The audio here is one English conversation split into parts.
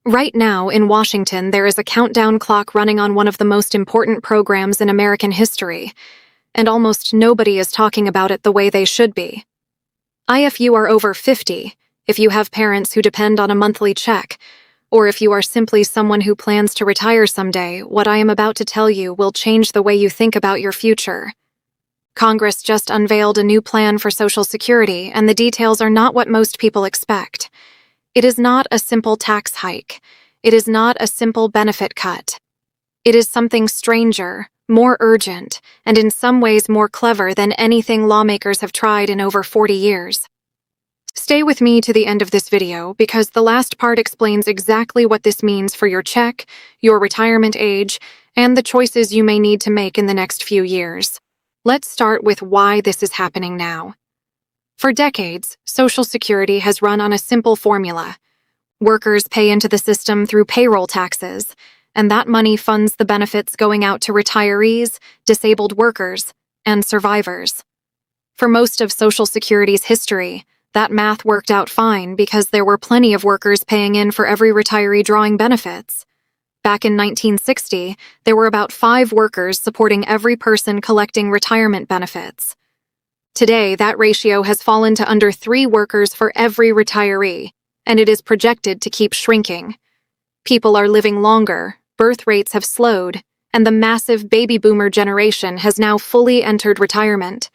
Right now, in Washington, there is a countdown clock running on one of the most important programs in American history, and almost nobody is talking about it the way they should be. If you are over 50, if you have parents who depend on a monthly check, or if you are simply someone who plans to retire someday, what I am about to tell you will change the way you think about your future. Congress just unveiled a new plan for Social Security, and the details are not what most people expect. It is not a simple tax hike. It is not a simple benefit cut. It is something stranger, more urgent, and in some ways more clever than anything lawmakers have tried in over 40 years. Stay with me to the end of this video because the last part explains exactly what this means for your check, your retirement age, and the choices you may need to make in the next few years. Let's start with why this is happening now. For decades, Social Security has run on a simple formula. Workers pay into the system through payroll taxes, and that money funds the benefits going out to retirees, disabled workers, and survivors. For most of Social Security's history, that math worked out fine because there were plenty of workers paying in for every retiree drawing benefits. Back in 1960, there were about 5 workers supporting every person collecting retirement benefits. Today, that ratio has fallen to under 3 workers for every retiree, and it is projected to keep shrinking. People are living longer, birth rates have slowed, and the massive baby boomer generation has now fully entered retirement.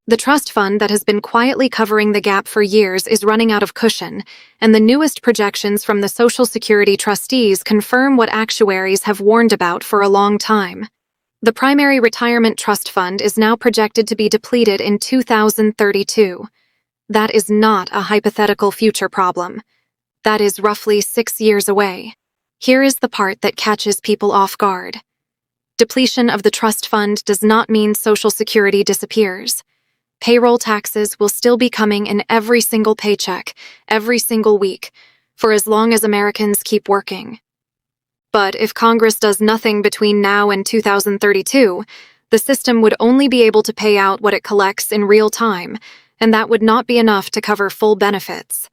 The trust fund that has been quietly covering the gap for years is running out of cushion, and the newest projections from the Social Security trustees confirm what actuaries have warned about for a long time. The primary retirement trust fund is now projected to be depleted in 2032. That is not a hypothetical future problem. That is roughly 6 years away. Here is the part that catches people off guard. Depletion of the trust fund does not mean Social Security disappears. Payroll taxes will still be coming in every single paycheck, every single week, for as long as Americans keep working. But if Congress does nothing between now and 2032, the system would only be able to pay out what it collects in real time, and that would not be enough to cover full benefits.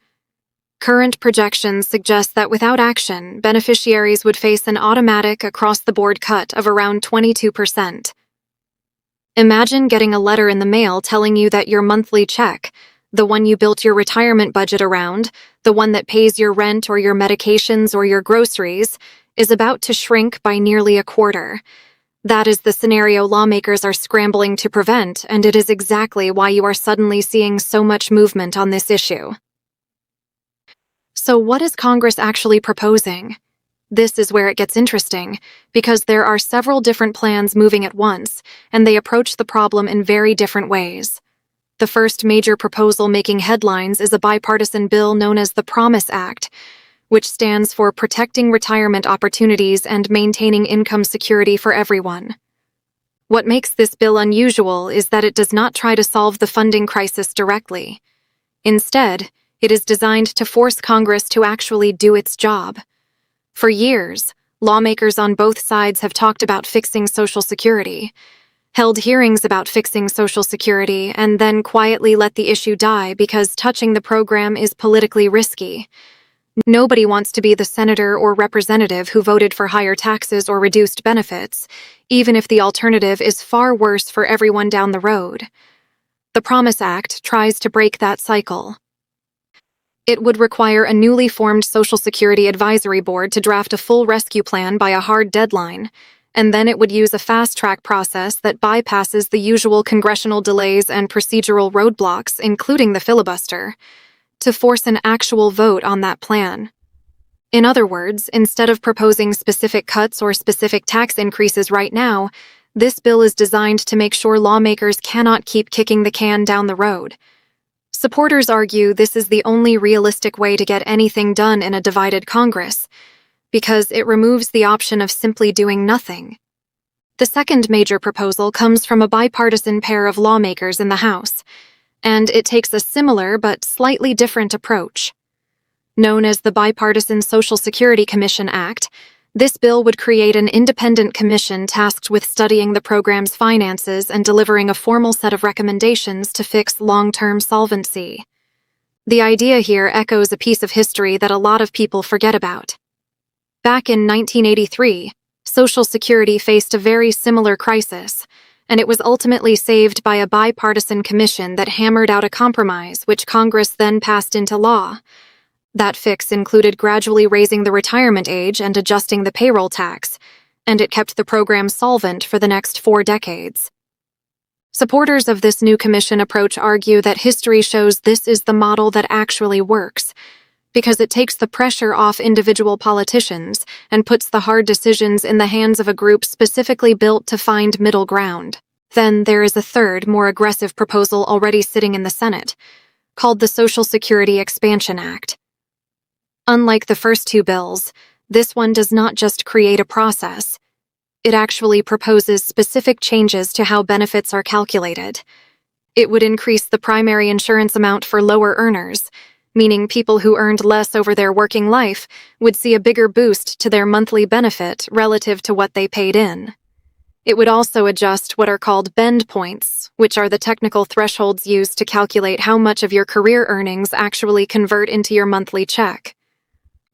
Current projections suggest that without action, beneficiaries would face an automatic across-the-board cut of around 22%. Imagine getting a letter in the mail telling you that your monthly check, the one you built your retirement budget around, the one that pays your rent or your medications or your groceries, is about to shrink by nearly a quarter. That is the scenario lawmakers are scrambling to prevent, and it is exactly why you are suddenly seeing so much movement on this issue. So what is Congress actually proposing? This is where it gets interesting, because there are several different plans moving at once, and they approach the problem in very different ways. The first major proposal making headlines is a bipartisan bill known as the Promise Act, which stands for Protecting Retirement Opportunities and Maintaining Income Security for Everyone. What makes this bill unusual is that it does not try to solve the funding crisis directly. Instead, it is designed to force Congress to actually do its job. For years, lawmakers on both sides have talked about fixing Social Security, held hearings about fixing Social Security, and then quietly let the issue die because touching the program is politically risky. Nobody wants to be the senator or representative who voted for higher taxes or reduced benefits, even if the alternative is far worse for everyone down the road. The Promise Act tries to break that cycle. It would require a newly formed Social Security Advisory Board to draft a full rescue plan by a hard deadline, and then it would use a fast-track process that bypasses the usual congressional delays and procedural roadblocks, including the filibuster, to force an actual vote on that plan. In other words, instead of proposing specific cuts or specific tax increases right now, this bill is designed to make sure lawmakers cannot keep kicking the can down the road. Supporters argue this is the only realistic way to get anything done in a divided Congress, because it removes the option of simply doing nothing. The second major proposal comes from a bipartisan pair of lawmakers in the House, and it takes a similar but slightly different approach. Known as the Bipartisan Social Security Commission Act, this bill would create an independent commission tasked with studying the program's finances and delivering a formal set of recommendations to fix long-term solvency. The idea here echoes a piece of history that a lot of people forget about. Back in 1983, Social Security faced a very similar crisis, and it was ultimately saved by a bipartisan commission that hammered out a compromise, which Congress then passed into law. That fix included gradually raising the retirement age and adjusting the payroll tax, and it kept the program solvent for the next 4 decades. Supporters of this new commission approach argue that history shows this is the model that actually works, because it takes the pressure off individual politicians and puts the hard decisions in the hands of a group specifically built to find middle ground. Then there is a third, more aggressive proposal already sitting in the Senate, called the Social Security Expansion Act. Unlike the first 2 bills, this one does not just create a process. It actually proposes specific changes to how benefits are calculated. It would increase the primary insurance amount for lower earners, meaning people who earned less over their working life would see a bigger boost to their monthly benefit relative to what they paid in. It would also adjust what are called bend points, which are the technical thresholds used to calculate how much of your career earnings actually convert into your monthly check.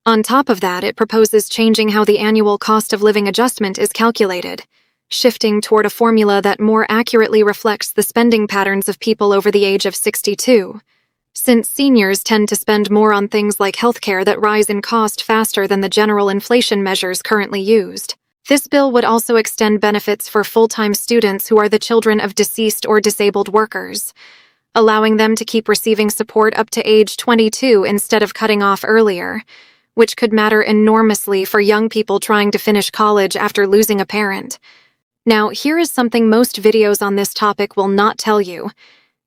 On top of that, it proposes changing how the annual cost of living adjustment is calculated, shifting toward a formula that more accurately reflects the spending patterns of people over the age of 62. Since seniors tend to spend more on things like healthcare that rise in cost faster than the general inflation measures currently used. This bill would also extend benefits for full-time students who are the children of deceased or disabled workers, allowing them to keep receiving support up to age 22 instead of cutting off earlier, which could matter enormously for young people trying to finish college after losing a parent. Now, here is something most videos on this topic will not tell you,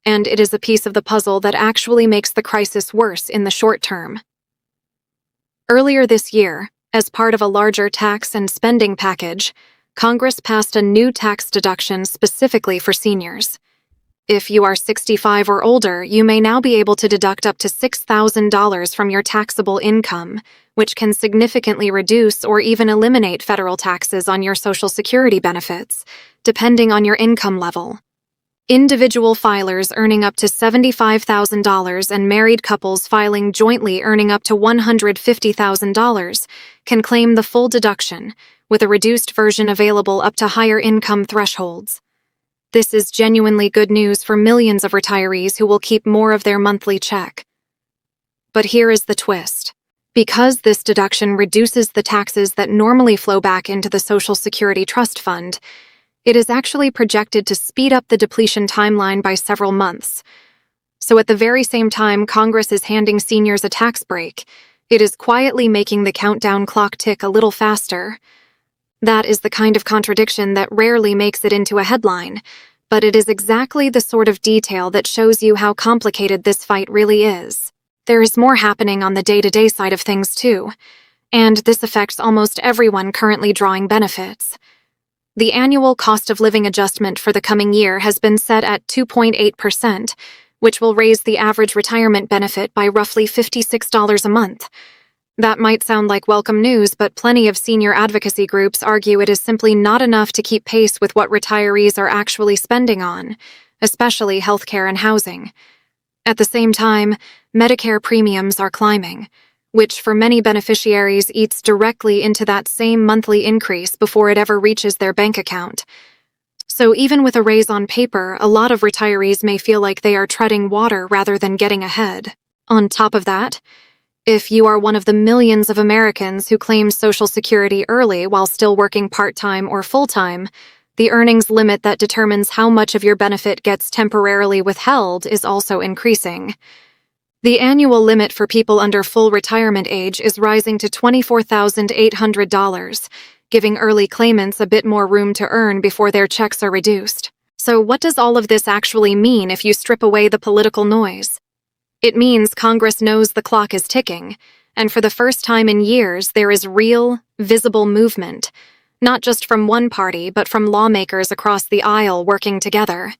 and it is a piece of the puzzle that actually makes the crisis worse in the short term. Earlier this year, as part of a larger tax and spending package, Congress passed a new tax deduction specifically for seniors. If you are 65 or older, you may now be able to deduct up to $6,000 from your taxable income, which can significantly reduce or even eliminate federal taxes on your Social Security benefits, depending on your income level. Individual filers earning up to $75,000 and married couples filing jointly earning up to $150,000 can claim the full deduction, with a reduced version available up to higher income thresholds. This is genuinely good news for millions of retirees who will keep more of their monthly check. But here is the twist. Because this deduction reduces the taxes that normally flow back into the Social Security Trust Fund, it is actually projected to speed up the depletion timeline by several months. So at the very same time Congress is handing seniors a tax break, it is quietly making the countdown clock tick a little faster. That is the kind of contradiction that rarely makes it into a headline, but it is exactly the sort of detail that shows you how complicated this fight really is. There is more happening on the day-to-day side of things too, and this affects almost everyone currently drawing benefits. The annual cost of living adjustment for the coming year has been set at 2.8%, which will raise the average retirement benefit by roughly $56 a month. That might sound like welcome news, but plenty of senior advocacy groups argue it is simply not enough to keep pace with what retirees are actually spending on, especially healthcare and housing. At the same time, Medicare premiums are climbing, which for many beneficiaries eats directly into that same monthly increase before it ever reaches their bank account. So even with a raise on paper, a lot of retirees may feel like they are treading water rather than getting ahead. On top of that, if you are one of the millions of Americans who claim Social Security early while still working part-time or full-time, the earnings limit that determines how much of your benefit gets temporarily withheld is also increasing. The annual limit for people under full retirement age is rising to $24,800, giving early claimants a bit more room to earn before their checks are reduced. So what does all of this actually mean if you strip away the political noise? It means Congress knows the clock is ticking, and for the first time in years there is real, visible movement, not just from one party but from lawmakers across the aisle working together.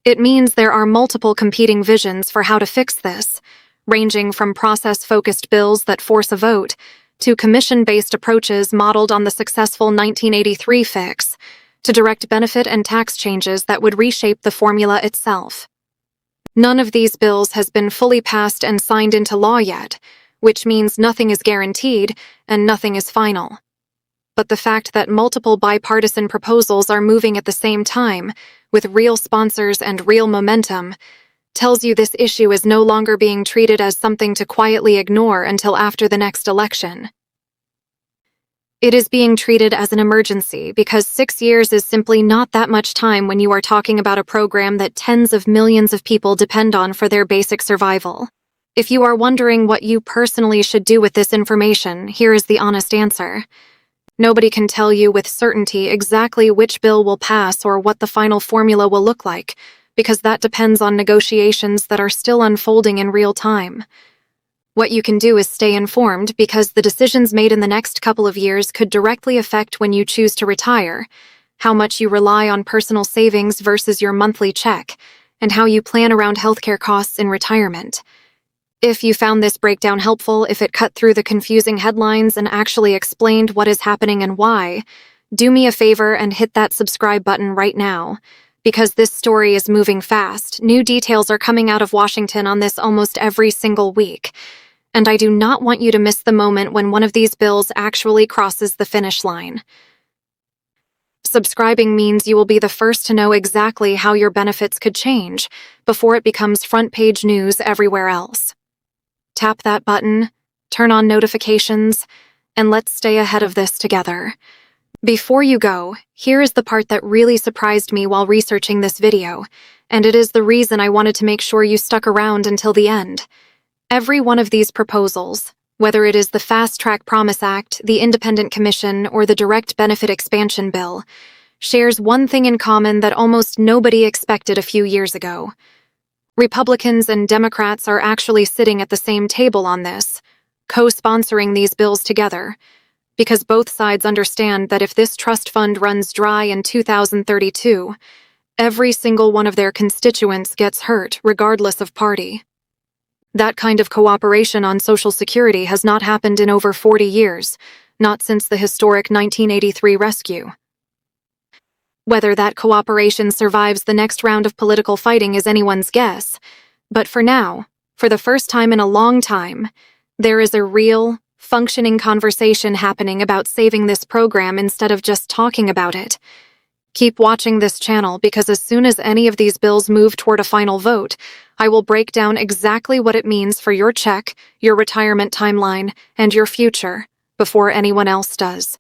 It means there are multiple competing visions for how to fix this, ranging from process-focused bills that force a vote to commission-based approaches modeled on the successful 1983 fix, to direct benefit and tax changes that would reshape the formula itself. None of these bills has been fully passed and signed into law yet, which means nothing is guaranteed and nothing is final. But the fact that multiple bipartisan proposals are moving at the same time, with real sponsors and real momentum, tells you this issue is no longer being treated as something to quietly ignore until after the next election. It is being treated as an emergency because 6 years is simply not that much time when you are talking about a program that tens of millions of people depend on for their basic survival. If you are wondering what you personally should do with this information, here is the honest answer. Nobody can tell you with certainty exactly which bill will pass or what the final formula will look like, because that depends on negotiations that are still unfolding in real time. What you can do is stay informed because the decisions made in the next couple of years could directly affect when you choose to retire, how much you rely on personal savings versus your monthly check, and how you plan around healthcare costs in retirement. If you found this breakdown helpful, if it cut through the confusing headlines and actually explained what is happening and why, do me a favor and hit that subscribe button right now. Because this story is moving fast, new details are coming out of Washington on this almost every single week. And I do not want you to miss the moment when one of these bills actually crosses the finish line. Subscribing means you will be the first to know exactly how your benefits could change before it becomes front-page news everywhere else. Tap that button, turn on notifications, and let's stay ahead of this together. Before you go, here is the part that really surprised me while researching this video, and it is the reason I wanted to make sure you stuck around until the end. Every one of these proposals, whether it is the Fast Track Promise Act, the Independent Commission, or the Direct Benefit Expansion Bill, shares one thing in common that almost nobody expected a few years ago. Republicans and Democrats are actually sitting at the same table on this, co-sponsoring these bills together, because both sides understand that if this trust fund runs dry in 2032, every single one of their constituents gets hurt, regardless of party. That kind of cooperation on Social Security has not happened in over 40 years, not since the historic 1983 rescue. Whether that cooperation survives the next round of political fighting is anyone's guess, but for now, for the first time in a long time, there is a real, functioning conversation happening about saving this program instead of just talking about it. Keep watching this channel because as soon as any of these bills move toward a final vote, I will break down exactly what it means for your check, your retirement timeline, and your future before anyone else does.